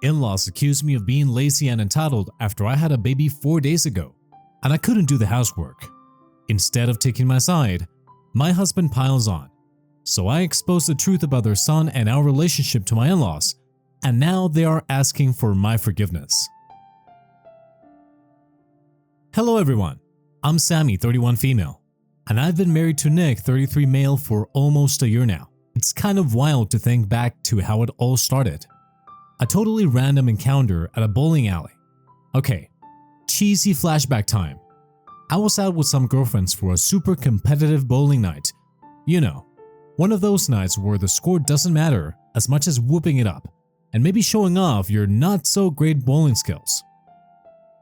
in-laws accused me of being lazy and entitled after I had a baby 4 days ago, and I couldn't do the housework. Instead of taking my side, my husband piles on. So I exposed the truth about their son and our relationship to my in-laws, and now they are asking for my forgiveness. Hello everyone, I'm Sammy, 31 female, and I've been married to Nick, 33 male, for almost a year now. It's kind of wild to think back to how it all started. A totally random encounter at a bowling alley. Okay, cheesy flashback time. I was out with some girlfriends for a super competitive bowling night. You know, one of those nights where the score doesn't matter as much as whooping it up and maybe showing off your not so great bowling skills.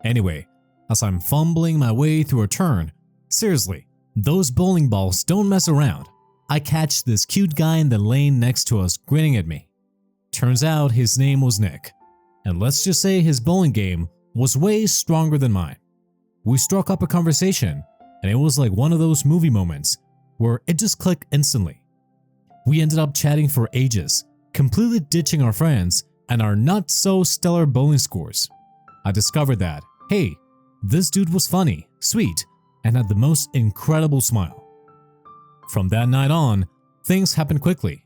Anyway, as I'm fumbling my way through a turn, seriously, those bowling balls don't mess around. I catch this cute guy in the lane next to us grinning at me. Turns out his name was Nick, and let's just say his bowling game was way stronger than mine. We struck up a conversation, and it was like one of those movie moments where it just clicked instantly. We ended up chatting for ages, completely ditching our friends and our not so stellar bowling scores. I discovered that, hey, this dude was funny, sweet, and had the most incredible smile. From that night on, things happened quickly.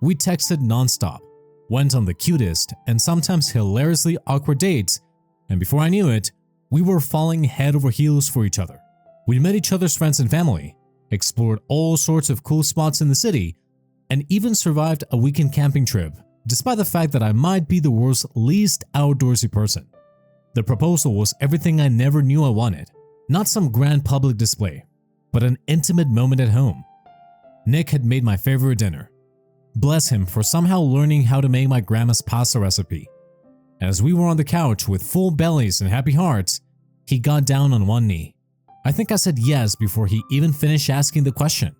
We texted nonstop, went on the cutest and sometimes hilariously awkward dates, and before I knew it, we were falling head over heels for each other. We met each other's friends and family, explored all sorts of cool spots in the city, and even survived a weekend camping trip, despite the fact that I might be the world's least outdoorsy person. The proposal was everything I never knew I wanted. Not some grand public display, but an intimate moment at home. Nick had made my favorite dinner. Bless him for somehow learning how to make my grandma's pasta recipe. As we were on the couch with full bellies and happy hearts, he got down on one knee. I think I said yes before he even finished asking the question.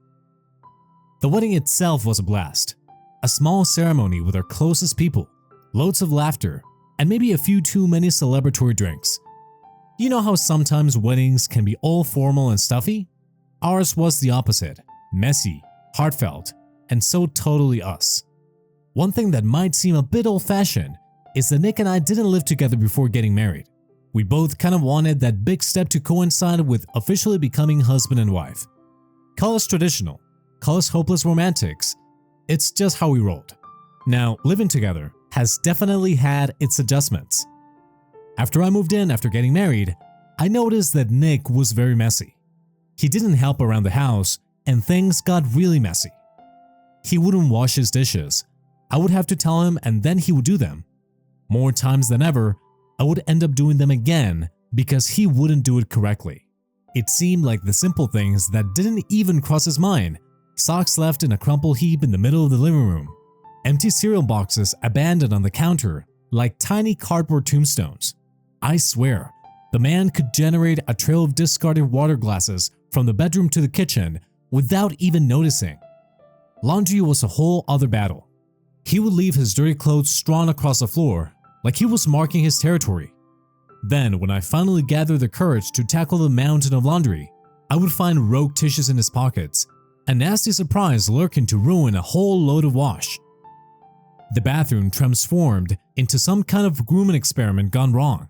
The wedding itself was a blast. A small ceremony with our closest people, loads of laughter, and maybe a few too many celebratory drinks. You know how sometimes weddings can be all formal and stuffy? Ours was the opposite, messy, heartfelt, and so totally us. One thing that might seem a bit old-fashioned is that Nick and I didn't live together before getting married. We both kind of wanted that big step to coincide with officially becoming husband and wife. Call us traditional, call us hopeless romantics, it's just how we rolled. Now, living together has definitely had its adjustments. After I moved in after getting married, I noticed that Nick was very messy. He didn't help around the house and things got really messy. He wouldn't wash his dishes. I would have to tell him and then he would do them. More times than ever, I would end up doing them again because he wouldn't do it correctly. It seemed like the simple things that didn't even cross his mind. Socks left in a crumpled heap in the middle of the living room. Empty cereal boxes abandoned on the counter like tiny cardboard tombstones. I swear, the man could generate a trail of discarded water glasses from the bedroom to the kitchen without even noticing. Laundry was a whole other battle. He would leave his dirty clothes strewn across the floor like he was marking his territory. Then, when I finally gathered the courage to tackle the mountain of laundry, I would find rogue tissues in his pockets, a nasty surprise lurking to ruin a whole load of wash. The bathroom transformed into some kind of grooming experiment gone wrong.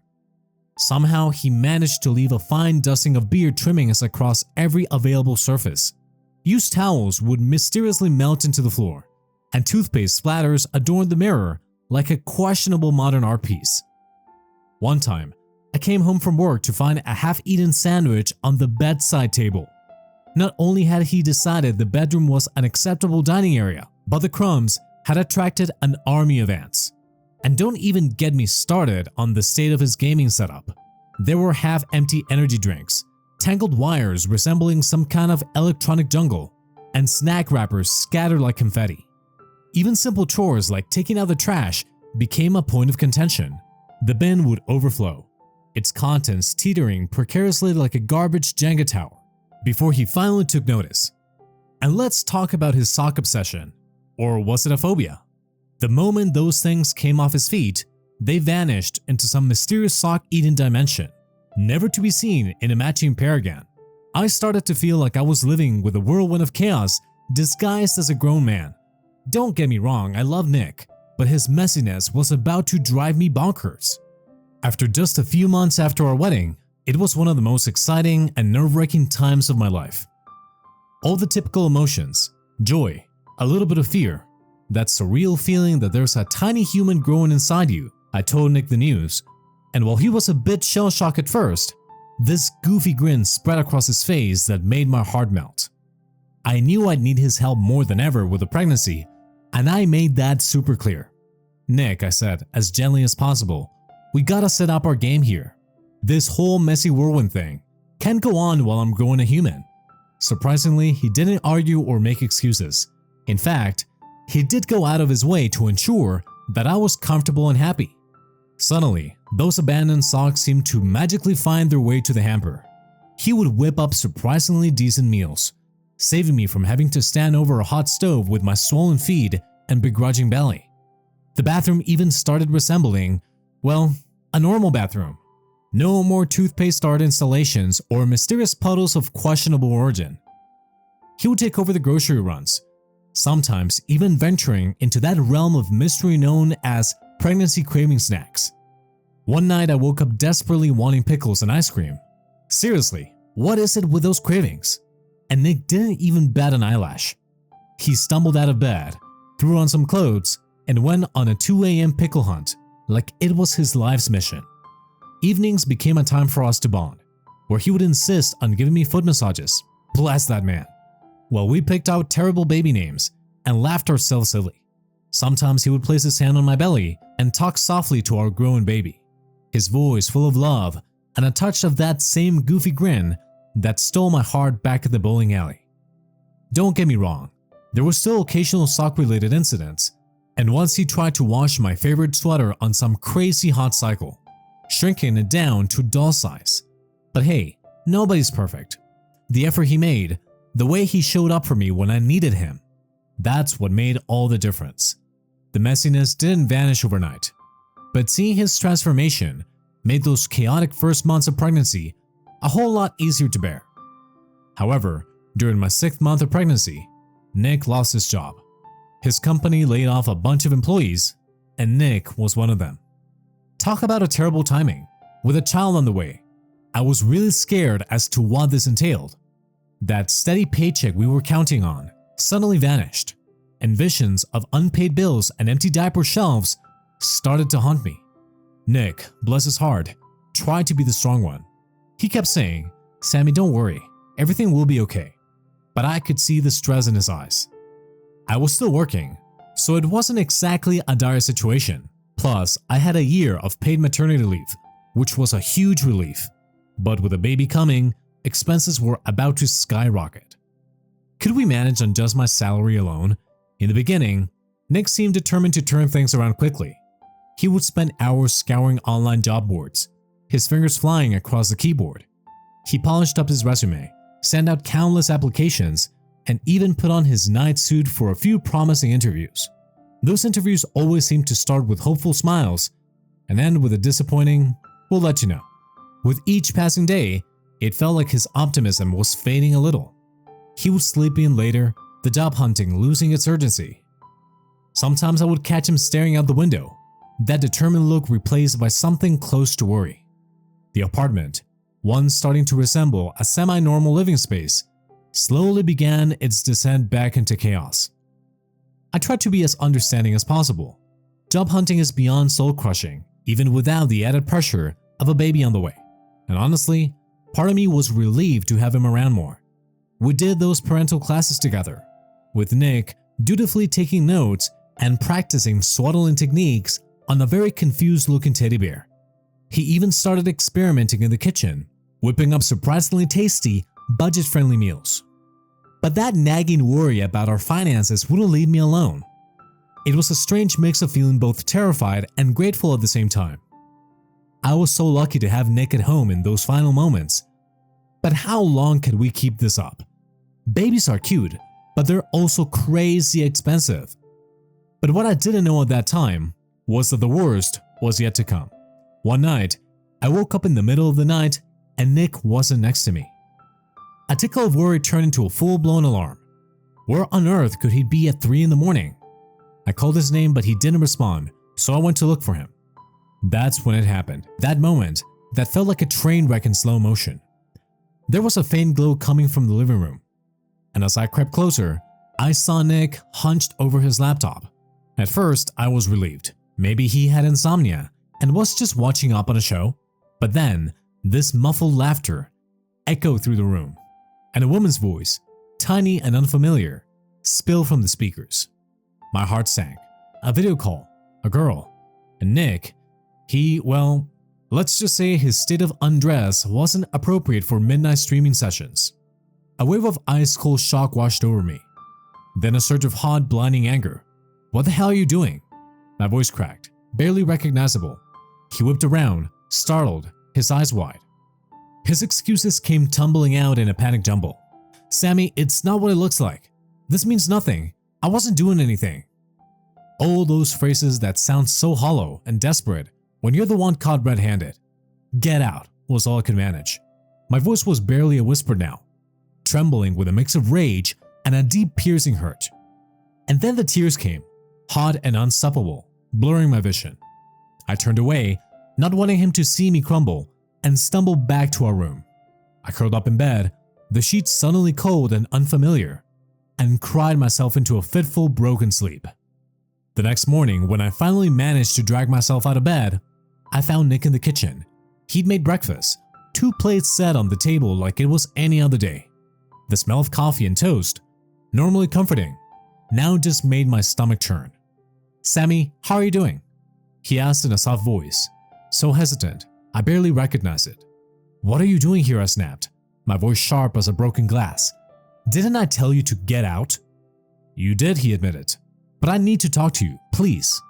Somehow, he managed to leave a fine dusting of beard trimmings across every available surface. Used towels would mysteriously melt into the floor, and toothpaste splatters adorned the mirror like a questionable modern art piece. One time, I came home from work to find a half-eaten sandwich on the bedside table. Not only had he decided the bedroom was an acceptable dining area, but the crumbs had attracted an army of ants. And don't even get me started on the state of his gaming setup. There were half-empty energy drinks, tangled wires resembling some kind of electronic jungle, and snack wrappers scattered like confetti. Even simple chores like taking out the trash became a point of contention. The bin would overflow, its contents teetering precariously like a garbage Jenga tower, before he finally took notice. And let's talk about his sock obsession. Or was it a phobia? The moment those things came off his feet, they vanished into some mysterious sock-eating dimension, never to be seen in a matching pair again. I started to feel like I was living with a whirlwind of chaos disguised as a grown man. Don't get me wrong, I love Nick, but his messiness was about to drive me bonkers. After just a few months after our wedding, it was one of the most exciting and nerve-wracking times of my life. All the typical emotions, joy, a little bit of fear, that surreal feeling that there's a tiny human growing inside you. I told Nick the news, and while he was a bit shell-shocked at first, this goofy grin spread across his face that made my heart melt. I knew I'd need his help more than ever with the pregnancy, and I made that super clear. "Nick," I said, as gently as possible, "we gotta set up our game here. This whole messy whirlwind thing can't go on while I'm growing a human." Surprisingly, he didn't argue or make excuses. In fact, he did go out of his way to ensure that I was comfortable and happy. Suddenly, those abandoned socks seemed to magically find their way to the hamper. He would whip up surprisingly decent meals, saving me from having to stand over a hot stove with my swollen feet and begrudging belly. The bathroom even started resembling, well, a normal bathroom. No more toothpaste art installations or mysterious puddles of questionable origin. He would take over the grocery runs, sometimes even venturing into that realm of mystery known as pregnancy craving snacks. One night I woke up desperately wanting pickles and ice cream. Seriously, what is it with those cravings? And Nick didn't even bat an eyelash. He stumbled out of bed, threw on some clothes, and went on a 2 a.m. pickle hunt like it was his life's mission. Evenings became a time for us to bond, where he would insist on giving me foot massages. Bless that man. While we picked out terrible baby names and laughed ourselves silly. Sometimes he would place his hand on my belly and talk softly to our growing baby, his voice full of love and a touch of that same goofy grin that stole my heart back at the bowling alley. Don't get me wrong, there were still occasional sock-related incidents, and once he tried to wash my favorite sweater on some crazy hot cycle, shrinking it down to doll size. But hey, nobody's perfect. The effort he made, the way he showed up for me when I needed him, that's what made all the difference. The messiness didn't vanish overnight, but seeing his transformation made those chaotic first months of pregnancy a whole lot easier to bear. However, during my 6th month of pregnancy, Nick lost his job. His company laid off a bunch of employees, and Nick was one of them. Talk about a terrible timing. With a child on the way, I was really scared as to what this entailed. That steady paycheck we were counting on suddenly vanished, and visions of unpaid bills and empty diaper shelves started to haunt me. Nick, bless his heart, tried to be the strong one. He kept saying, "Sammy, don't worry, everything will be okay." But I could see the stress in his eyes. I was still working, so it wasn't exactly a dire situation. Plus, I had a year of paid maternity leave, which was a huge relief. But with a baby coming, expenses were about to skyrocket. Could we manage on just my salary alone? In the beginning, Nick seemed determined to turn things around quickly. He would spend hours scouring online job boards, his fingers flying across the keyboard. He polished up his resume, sent out countless applications, and even put on his night suit for a few promising interviews. Those interviews always seemed to start with hopeful smiles and end with a disappointing, "We'll let you know." With each passing day, it felt like his optimism was fading a little. He would sleep in later, the job hunting losing its urgency. Sometimes I would catch him staring out the window, that determined look replaced by something close to worry. The apartment, once starting to resemble a semi-normal living space, slowly began its descent back into chaos. I tried to be as understanding as possible. Job hunting is beyond soul-crushing, even without the added pressure of a baby on the way. And honestly, part of me was relieved to have him around more. We did those parental classes together, with Nick dutifully taking notes and practicing swaddling techniques on a very confused-looking teddy bear. He even started experimenting in the kitchen, whipping up surprisingly tasty, budget-friendly meals. But that nagging worry about our finances wouldn't leave me alone. It was a strange mix of feeling both terrified and grateful at the same time. I was so lucky to have Nick at home in those final moments. But how long could we keep this up? Babies are cute, but they're also crazy expensive. But what I didn't know at that time was that the worst was yet to come. One night, I woke up in the middle of the night and Nick wasn't next to me. A tickle of worry turned into a full-blown alarm. Where on earth could he be at 3 in the morning? I called his name, but he didn't respond, so I went to look for him. That's when it happened. That moment that felt like a train wreck in slow motion. There was a faint glow coming from the living room, and as I crept closer, I saw Nick hunched over his laptop. At first, I was relieved. Maybe he had insomnia and was just watching up on a show. But then, this muffled laughter echoed through the room, and a woman's voice, tiny and unfamiliar, spilled from the speakers. My heart sank. A video call, a girl, and Nick, well, let's just say his state of undress wasn't appropriate for midnight streaming sessions. A wave of ice-cold shock washed over me. Then a surge of hot, blinding anger. What the hell are you doing? My voice cracked, barely recognizable. He whipped around, startled, his eyes wide. His excuses came tumbling out in a panic jumble. Sammy, it's not what it looks like. This means nothing. I wasn't doing anything. All those phrases that sound so hollow and desperate when you're the one caught red-handed. Get out was all I could manage. My voice was barely a whisper now, trembling with a mix of rage and a deep piercing hurt. And then the tears came, hot and unstoppable, blurring my vision. I turned away, not wanting him to see me crumble, and stumbled back to our room. I curled up in bed, the sheets suddenly cold and unfamiliar, and cried myself into a fitful, broken sleep. The next morning, when I finally managed to drag myself out of bed, I found Nick in the kitchen. He'd made breakfast, 2 plates set on the table like it was any other day. The smell of coffee and toast, normally comforting, now just made my stomach churn. "Sammy, how are you doing?" he asked in a soft voice, so hesitant I barely recognized it. "What are you doing here?" I snapped, my voice sharp as a broken glass. "Didn't I tell you to get out?" "You did," he admitted, "but I need to talk to you, please."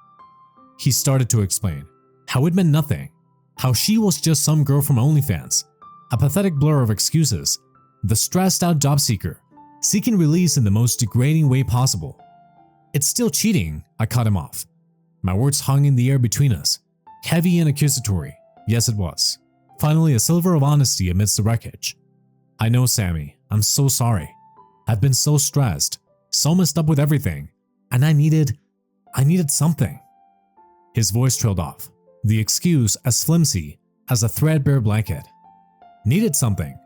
He started to explain how it meant nothing, how she was just some girl from OnlyFans, a pathetic blur of excuses, the stressed-out job seeker, seeking release in the most degrading way possible. "It's still cheating," I cut him off. My words hung in the air between us, heavy and accusatory. Yes, it was. Finally, a sliver of honesty amidst the wreckage. "I know, Sammy. I'm so sorry. I've been so stressed, so messed up with everything, and I needed something." His voice trailed off, the excuse as flimsy as a threadbare blanket. Needed something.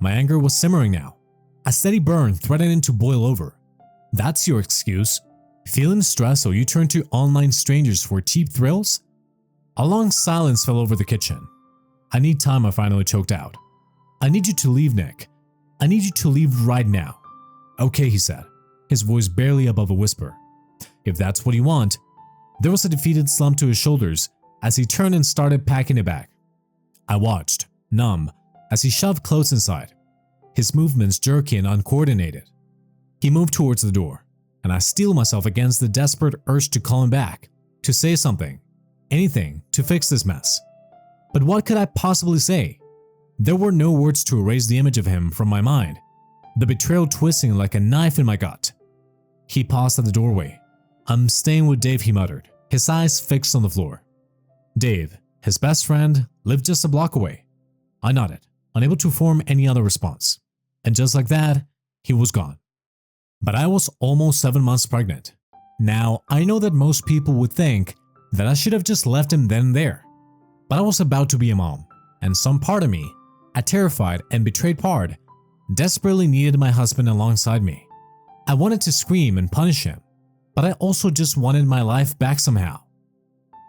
My anger was simmering now, a steady burn threatening to boil over. "That's your excuse? Feeling stressed so you turn to online strangers for cheap thrills?" A long silence fell over the kitchen. "I need time," I finally choked out. "I need you to leave, Nick. I need you to leave right now." "Okay," he said, his voice barely above a whisper. "If that's what you want." There was a defeated slump to his shoulders as he turned and started packing it back. I watched, numb, as he shoved clothes inside, his movements jerky and uncoordinated. He moved towards the door, and I steeled myself against the desperate urge to call him back, to say something, anything to fix this mess. But what could I possibly say? There were no words to erase the image of him from my mind, the betrayal twisting like a knife in my gut. He paused at the doorway. "I'm staying with Dave," he muttered, his eyes fixed on the floor. Dave, his best friend, lived just a block away. I nodded, unable to form any other response. And just like that, he was gone. But I was almost 7 months pregnant. Now, I know that most people would think that I should have just left him then and there. But I was about to be a mom, and some part of me, a terrified and betrayed part, desperately needed my husband alongside me. I wanted to scream and punish him, but I also just wanted my life back somehow.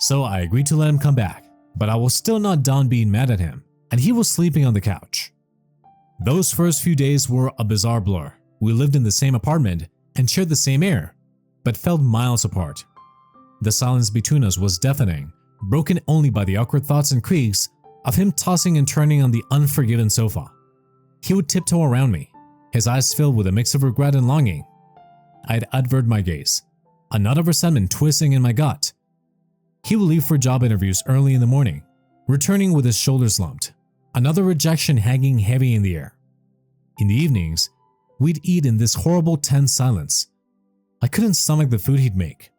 So I agreed to let him come back, but I was still not done being mad at him, and he was sleeping on the couch. Those first few days were a bizarre blur. We lived in the same apartment and shared the same air, but felt miles apart. The silence between us was deafening, broken only by the awkward thoughts and creaks of him tossing and turning on the unforgiven sofa. He would tiptoe around me, his eyes filled with a mix of regret and longing. I'd avert my gaze, a knot of resentment twisting in my gut. He would leave for job interviews early in the morning, returning with his shoulders slumped, another rejection hanging heavy in the air. In the evenings, we'd eat in this horrible tense silence. I couldn't stomach the food he'd make,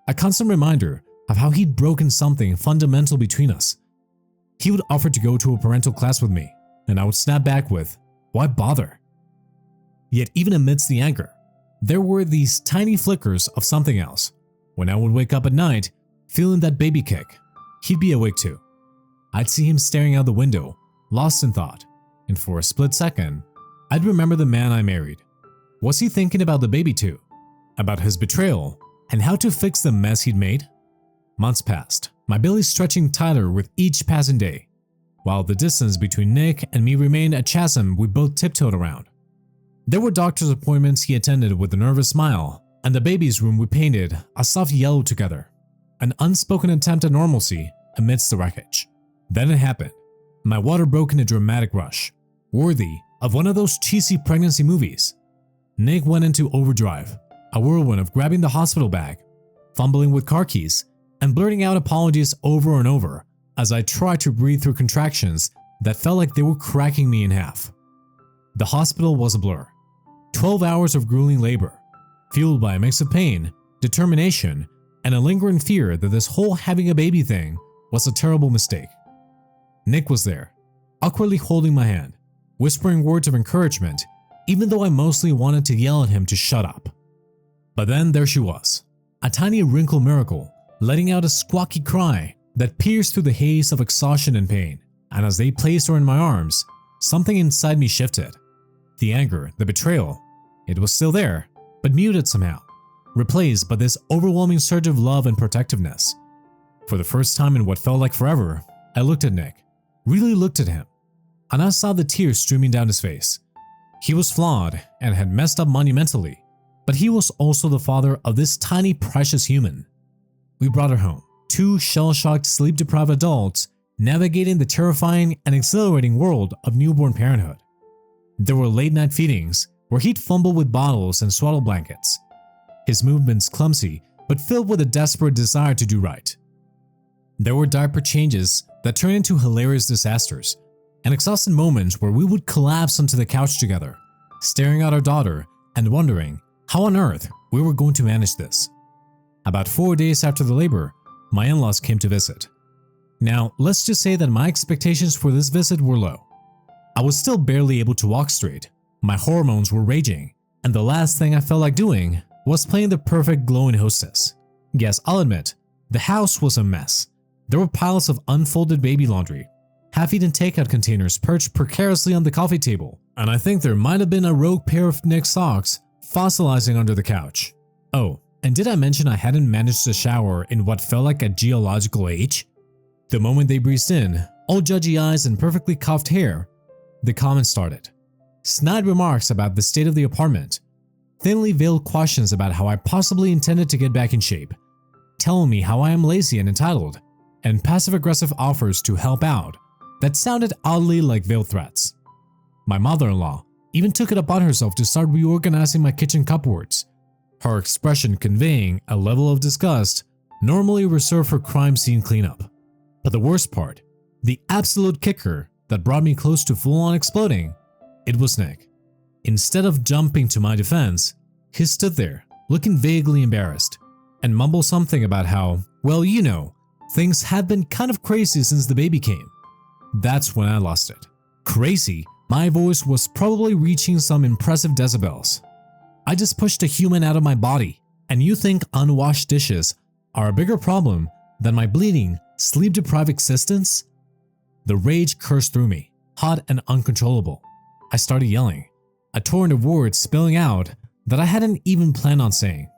a constant reminder of how he'd broken something fundamental between us. He would offer to go to a parental class with me, and I would snap back with, "Why bother?" Yet even amidst the anger, there were these tiny flickers of something else. When I would wake up at night, feeling that baby kick, he'd be awake too. I'd see him staring out the window, lost in thought, and for a split second, I'd remember the man I married. Was he thinking about the baby too? About his betrayal and how to fix the mess he'd made? Months passed, my belly stretching tighter with each passing day, while the distance between Nick and me remained a chasm we both tiptoed around. There were doctor's appointments he attended with a nervous smile, and the baby's room we painted a soft yellow together, an unspoken attempt at normalcy amidst the wreckage. Then it happened. My water broke in a dramatic rush, worthy of one of those cheesy pregnancy movies. Nick went into overdrive, a whirlwind of grabbing the hospital bag, fumbling with car keys, and blurting out apologies over and over as I tried to breathe through contractions that felt like they were cracking me in half. The hospital was a blur. 12 hours of grueling labor, fueled by a mix of pain, determination, and a lingering fear that this whole having a baby thing was a terrible mistake. Nick was there, awkwardly holding my hand, whispering words of encouragement, even though I mostly wanted to yell at him to shut up. But then there she was, a tiny wrinkle miracle, letting out a squawky cry that pierced through the haze of exhaustion and pain. And as they placed her in my arms, something inside me shifted. The anger, the betrayal, it was still there, but muted somehow, replaced by this overwhelming surge of love and protectiveness. For the first time in what felt like forever, I looked at Nick, really looked at him, and I saw the tears streaming down his face. He was flawed and had messed up monumentally, but he was also the father of this tiny precious human. We brought her home, two shell-shocked, sleep-deprived adults navigating the terrifying and exhilarating world of newborn parenthood. There were late-night feedings where he'd fumble with bottles and swaddle blankets, his movements clumsy but filled with a desperate desire to do right. There were diaper changes that turned into hilarious disasters, and exhausted moments where we would collapse onto the couch together, staring at our daughter and wondering how on earth we were going to manage this. About 4 days after the labor, my in-laws came to visit. Now, let's just say that my expectations for this visit were low. I was still barely able to walk straight, my hormones were raging, and the last thing I felt like doing was playing the perfect glowing hostess. Yes, I'll admit, the house was a mess. There were piles of unfolded baby laundry, half-eaten takeout containers perched precariously on the coffee table, and I think there might have been a rogue pair of Nick's socks fossilizing under the couch. Oh, and did I mention I hadn't managed to shower in what felt like a geological age? The moment they breezed in, all judgy eyes and perfectly coiffed hair, the comments started. Snide remarks about the state of the apartment, thinly veiled questions about how I possibly intended to get back in shape, telling me how I am lazy and entitled, and passive-aggressive offers to help out that sounded oddly like veiled threats. My mother-in-law even took it upon herself to start reorganizing my kitchen cupboards, her expression conveying a level of disgust normally reserved for crime scene cleanup. But the worst part, the absolute kicker that brought me close to full-on exploding, it was Nick. Instead of jumping to my defense, he stood there, looking vaguely embarrassed, and mumbled something about how, well, you know, things had been kind of crazy since the baby came. That's when I lost it. Crazy? My voice was probably reaching some impressive decibels. I just pushed a human out of my body, and you think unwashed dishes are a bigger problem than my bleeding, sleep-deprived existence? The rage coursed through me, hot and uncontrollable. I started yelling, a torrent of words spilling out that I hadn't even planned on saying.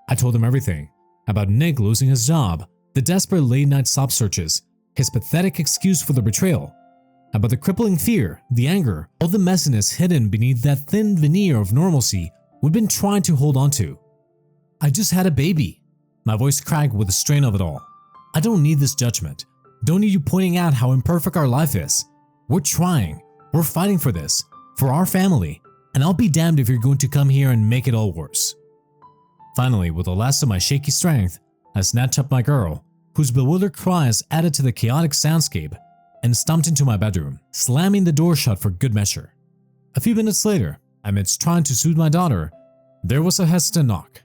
I told him everything about Nick losing his job, the desperate late-night sob searches, his pathetic excuse for the betrayal, about the crippling fear, the anger, all the messiness hidden beneath that thin veneer of normalcy we'd been trying to hold on to. I just had a baby. My voice cracked with the strain of it all. I don't need this judgment. Don't need you pointing out how imperfect our life is. We're trying. We're fighting for this, for our family, and I'll be damned if you're going to come here and make it all worse. Finally, with the last of my shaky strength, I snatched up my girl, whose bewildered cries added to the chaotic soundscape, and stomped into my bedroom, slamming the door shut for good measure. A few minutes later, amidst trying to soothe my daughter, there was a hesitant knock.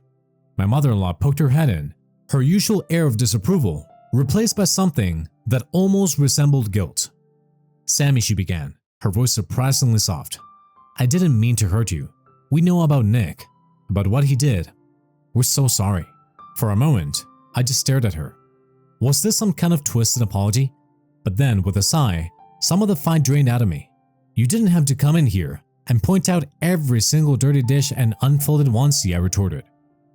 My mother-in-law poked her head in, her usual air of disapproval replaced by something that almost resembled guilt. "Sammy," she began, her voice surprisingly soft. "I didn't mean to hurt you. We know about Nick, about what he did. We're so sorry." For a moment, I just stared at her. Was this some kind of twisted apology? But then, with a sigh, some of the fight drained out of me. You didn't have to come in here and point out every single dirty dish and unfolded onesie, I retorted,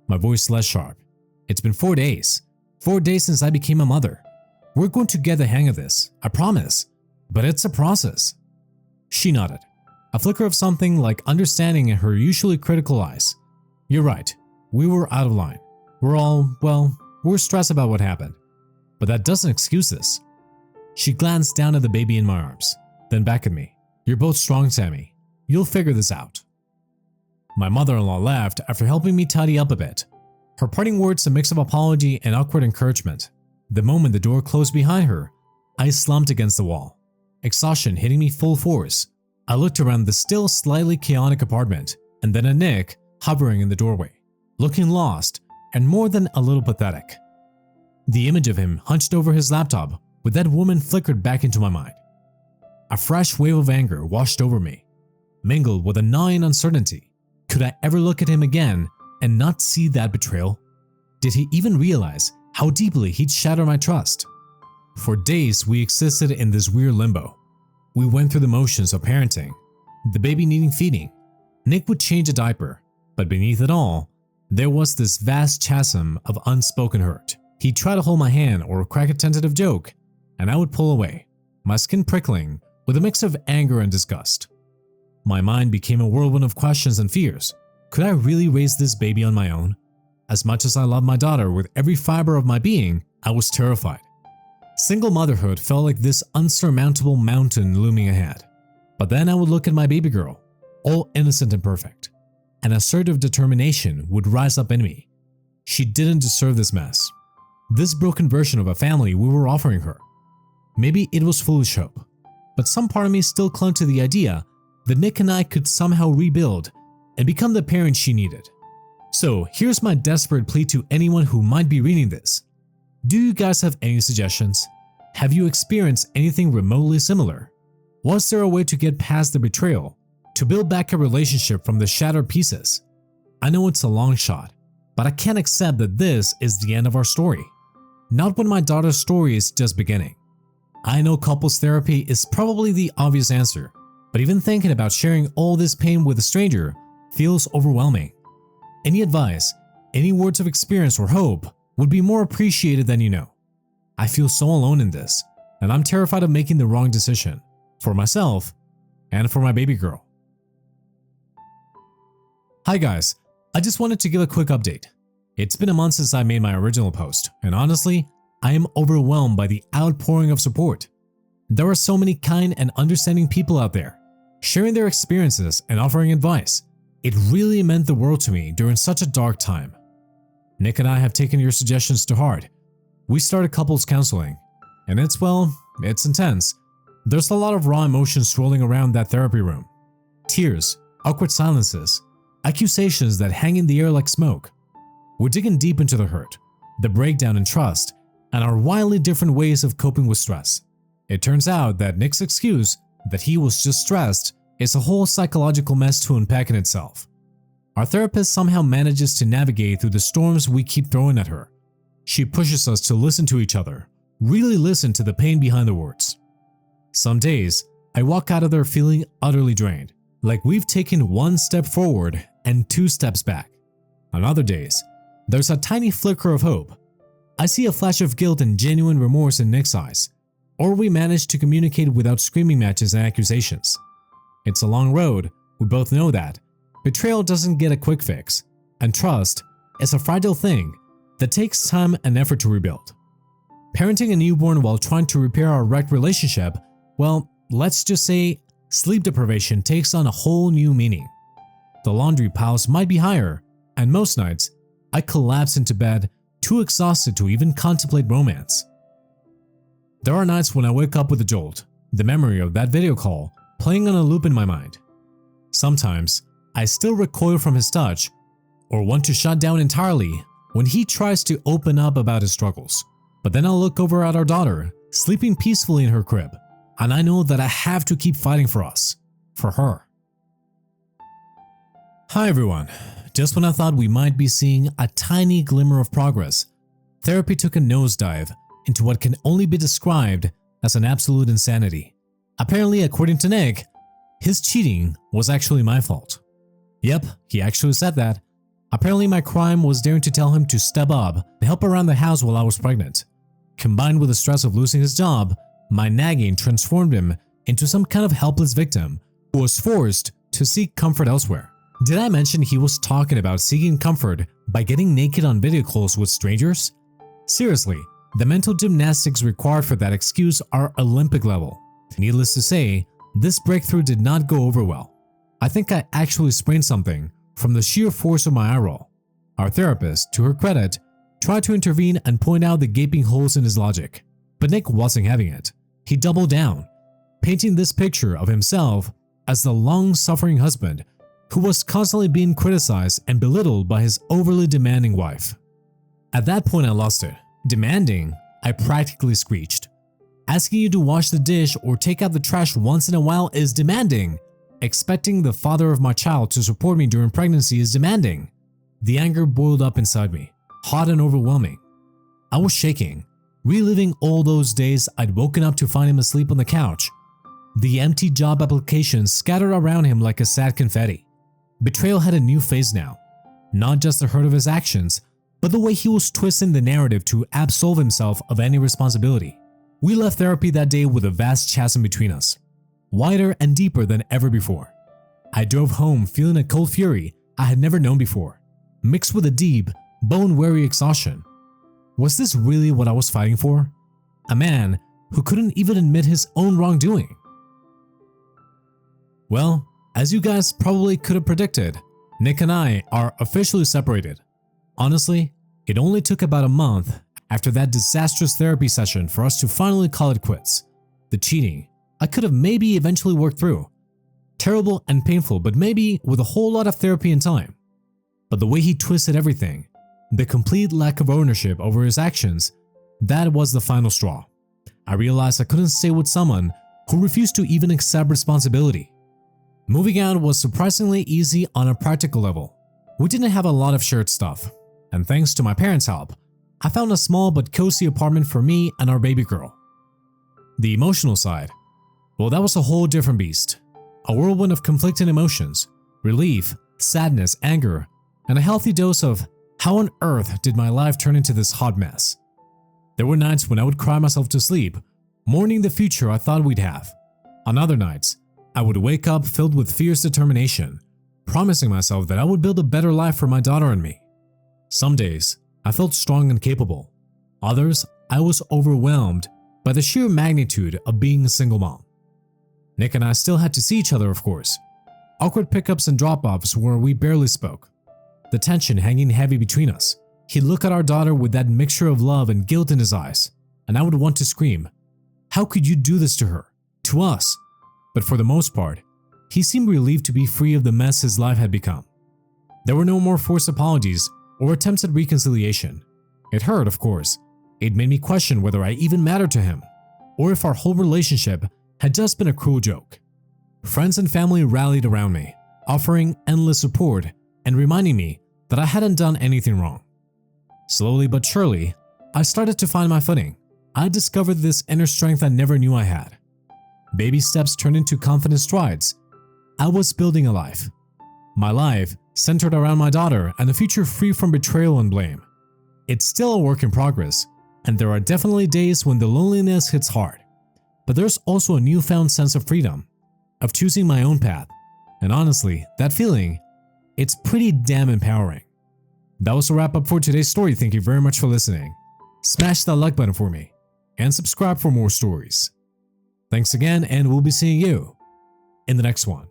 my voice less sharp. It's been 4 days. 4 days since I became a mother. We're going to get the hang of this, I promise. But it's a process. She nodded, a flicker of something like understanding in her usually critical eyes. You're right, we were out of line. We're stressed about what happened. But that doesn't excuse this. She glanced down at the baby in my arms, then back at me. You're both strong, Sammy. You'll figure this out. My mother-in-law laughed after helping me tidy up a bit. Her parting words a mix of apology and awkward encouragement. The moment the door closed behind her, I slumped against the wall, exhaustion hitting me full force. I looked around the still slightly chaotic apartment and then at Nick hovering in the doorway, looking lost and more than a little pathetic. The image of him hunched over his laptop with that woman flickered back into my mind. A fresh wave of anger washed over me, mingled with a gnawing uncertainty. Could I ever look at him again and not see that betrayal? Did he even realize how deeply he'd shattered my trust? For days we existed in this weird limbo. We went through the motions of parenting, the baby needing feeding. Nick would change a diaper, but beneath it all, there was this vast chasm of unspoken hurt. He'd try to hold my hand or crack a tentative joke, and I would pull away, my skin prickling with a mix of anger and disgust. My mind became a whirlwind of questions and fears. Could I really raise this baby on my own? As much as I loved my daughter with every fiber of my being, I was terrified. Single motherhood felt like this unsurmountable mountain looming ahead. But then I would look at my baby girl, all innocent and perfect. An assertive determination would rise up in me. She didn't deserve this mess. This broken version of a family we were offering her. Maybe it was foolish hope, but some part of me still clung to the idea that Nick and I could somehow rebuild and become the parent she needed. So here's my desperate plea to anyone who might be reading this. Do you guys have any suggestions? Have you experienced anything remotely similar? Was there a way to get past the betrayal, to build back a relationship from the shattered pieces? I know it's a long shot, but I can't accept that this is the end of our story. Not when my daughter's story is just beginning. I know couples therapy is probably the obvious answer, but even thinking about sharing all this pain with a stranger feels overwhelming. Any advice, any words of experience or hope would be more appreciated than you know. I feel so alone in this, and I'm terrified of making the wrong decision for myself and for my baby girl. Hi guys, I just wanted to give a quick update. It's been a month since I made my original post, and honestly, I am overwhelmed by the outpouring of support. There are so many kind and understanding people out there, sharing their experiences and offering advice. It really meant the world to me during such a dark time. Nick and I have taken your suggestions to heart. We started couples counseling, and it's intense. There's a lot of raw emotions swirling around that therapy room. Tears, awkward silences, accusations that hang in the air like smoke. We're digging deep into the hurt, the breakdown in trust, and our wildly different ways of coping with stress. It turns out that Nick's excuse that he was just stressed is a whole psychological mess to unpack in itself. Our therapist somehow manages to navigate through the storms we keep throwing at her. She pushes us to listen to each other, really listen to the pain behind the words. Some days, I walk out of there feeling utterly drained, like we've taken one step forward and 2 steps back. On other days, there's a tiny flicker of hope. I see a flash of guilt and genuine remorse in Nick's eyes, or we manage to communicate without screaming matches and accusations. It's a long road, we both know that. Betrayal doesn't get a quick fix, and trust is a fragile thing that takes time and effort to rebuild. Parenting a newborn while trying to repair our wrecked relationship, well, let's just say sleep deprivation takes on a whole new meaning. The laundry piles might be higher, and most nights, I collapse into bed too exhausted to even contemplate romance. There are nights when I wake up with a jolt, the memory of that video call playing on a loop in my mind. Sometimes, I still recoil from his touch or want to shut down entirely when he tries to open up about his struggles. But then I'll look over at our daughter, sleeping peacefully in her crib, and I know that I have to keep fighting for us, for her. Hi everyone. Just when I thought we might be seeing a tiny glimmer of progress, therapy took a nosedive into what can only be described as an absolute insanity. Apparently, according to Nick, his cheating was actually my fault. Yep, he actually said that. Apparently, my crime was daring to tell him to step up and help around the house while I was pregnant. Combined with the stress of losing his job, my nagging transformed him into some kind of helpless victim who was forced to seek comfort elsewhere. Did I mention he was talking about seeking comfort by getting naked on video calls with strangers? Seriously, the mental gymnastics required for that excuse are Olympic level. Needless to say, this breakthrough did not go over well. I think I actually sprained something from the sheer force of my eye roll. Our therapist, to her credit, tried to intervene and point out the gaping holes in his logic, but Nick wasn't having it. He doubled down, painting this picture of himself as the long-suffering husband who was constantly being criticized and belittled by his overly demanding wife. At that point, I lost it. Demanding? I practically screeched. Asking you to wash the dish or take out the trash once in a while is demanding. Expecting the father of my child to support me during pregnancy is demanding. The anger boiled up inside me, hot and overwhelming. I was shaking, reliving all those days I'd woken up to find him asleep on the couch. The empty job applications scattered around him like a sad confetti. Betrayal had a new phase now. Not just the hurt of his actions, but the way he was twisting the narrative to absolve himself of any responsibility. We left therapy that day with a vast chasm between us, wider and deeper than ever before. I drove home feeling a cold fury I had never known before, mixed with a deep, bone-weary exhaustion. Was this really what I was fighting for? A man who couldn't even admit his own wrongdoing? Well, as you guys probably could have predicted, Nick and I are officially separated. Honestly, it only took about a month after that disastrous therapy session for us to finally call it quits. The cheating, I could have maybe eventually worked through. Terrible and painful, but maybe with a whole lot of therapy and time. But the way he twisted everything, the complete lack of ownership over his actions, that was the final straw. I realized I couldn't stay with someone who refused to even accept responsibility. Moving out was surprisingly easy on a practical level. We didn't have a lot of shared stuff, and thanks to my parents' help, I found a small but cozy apartment for me and our baby girl. The emotional side, well, that was a whole different beast. A whirlwind of conflicting emotions, relief, sadness, anger, and a healthy dose of how on earth did my life turn into this hot mess. There were nights when I would cry myself to sleep, mourning the future I thought we'd have. On other nights, I would wake up filled with fierce determination, promising myself that I would build a better life for my daughter and me. Some days, I felt strong and capable. Others, I was overwhelmed by the sheer magnitude of being a single mom. Nick and I still had to see each other, of course. Awkward pickups and drop-offs where we barely spoke. The tension hanging heavy between us. He'd look at our daughter with that mixture of love and guilt in his eyes, and I would want to scream, "How could you do this to her? To us?" But for the most part, he seemed relieved to be free of the mess his life had become. There were no more forced apologies or attempts at reconciliation. It hurt, of course. It made me question whether I even mattered to him, or if our whole relationship had just been a cruel joke. Friends and family rallied around me, offering endless support and reminding me that I hadn't done anything wrong. Slowly but surely, I started to find my footing. I discovered this inner strength I never knew I had. Baby steps turned into confident strides. I was building a life. My life centered around my daughter and a future free from betrayal and blame. It's still a work in progress, and there are definitely days when the loneliness hits hard. But there's also a newfound sense of freedom, of choosing my own path. And honestly, that feeling, it's pretty damn empowering. That was a wrap up for today's story. Thank you very much for listening. Smash that like button for me and subscribe for more stories. Thanks again, and we'll be seeing you in the next one.